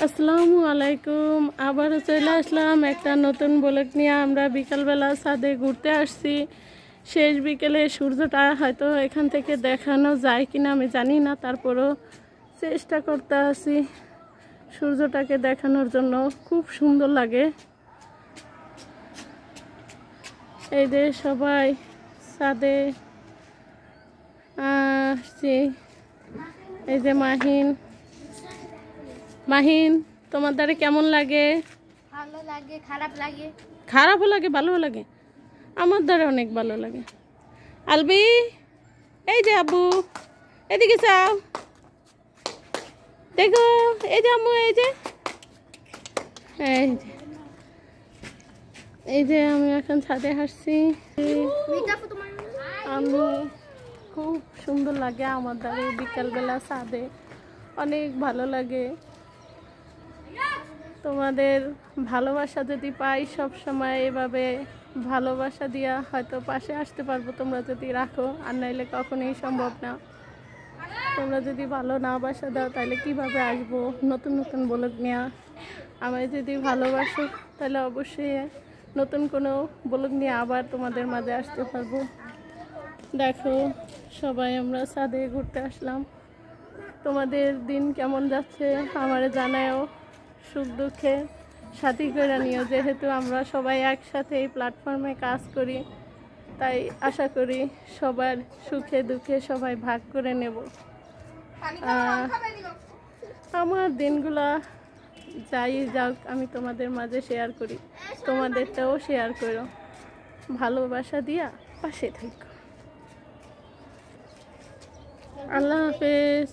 আসসালামু আলাইকুম। আবারও চলে আসলাম একটা নতুন ব্লগ নিয়ে। আমরা বিকালবেলা ছাদে ঘুরতে আসছি। শেষ বিকেলে সূর্যটা হয়তো এখান থেকে দেখানো যায় কিনা আমি জানি না, তারপরও চেষ্টা করতে আছি সূর্যটাকে দেখানোর জন্য। খুব সুন্দর লাগে। এই যে সবাই ছাদে আসছি। এই যে মাহিন, তোমার দ্বারা কেমন লাগে? ভালো লাগে, খারাপ লাগে। খারাপও লাগে, ভালোও লাগে। আমার দ্বারা অনেক ভালো লাগে। আলবি, এই যে আব্বু, এদিকে চাও, দেখো এই যে আম্মু, এই যে আমি এখন ছাদে হাসছি। আমি খুব সুন্দর লাগে আমার দ্বারা বিকালবেলা ছাদে, অনেক ভালো লাগে। তোমাদের ভালোবাসা যদি পাই সব সময় এভাবে ভালোবাসা দিয়া হয়তো পাশে আসতে পারবো, তোমরা যদি রাখো, আর নাইলে কখনোই সম্ভব না। তোমরা যদি ভালো না বাসা দাও তাহলে কিভাবে আসবো নতুন নতুন ব্লগ নিয়ে? আমায় যদি ভালোবাসো তাহলে অবশ্যই নতুন কোনো ব্লগ নিয়ে আবার তোমাদের মাঝে আসতে পারবো। দেখো সবাই আমরা ছাদে ঘুরতে আসলাম। তোমাদের দিন কেমন যাচ্ছে আমারে জানাও, সুখ দুঃখে সাথী করে নিও। যেহেতু আমরা সবাই একসাথে এই প্ল্যাটফর্মে কাজ করি, তাই আশা করি সবার সুখে দুঃখে সবাই ভাগ করে নেব। আমার দিনগুলা যাই যাক আমি তোমাদের মাঝে শেয়ার করি, তোমাদেরটাও শেয়ার করো। ভালোবাসা দিয়া পাশে থাকো। আল্লাহ হাফেজ।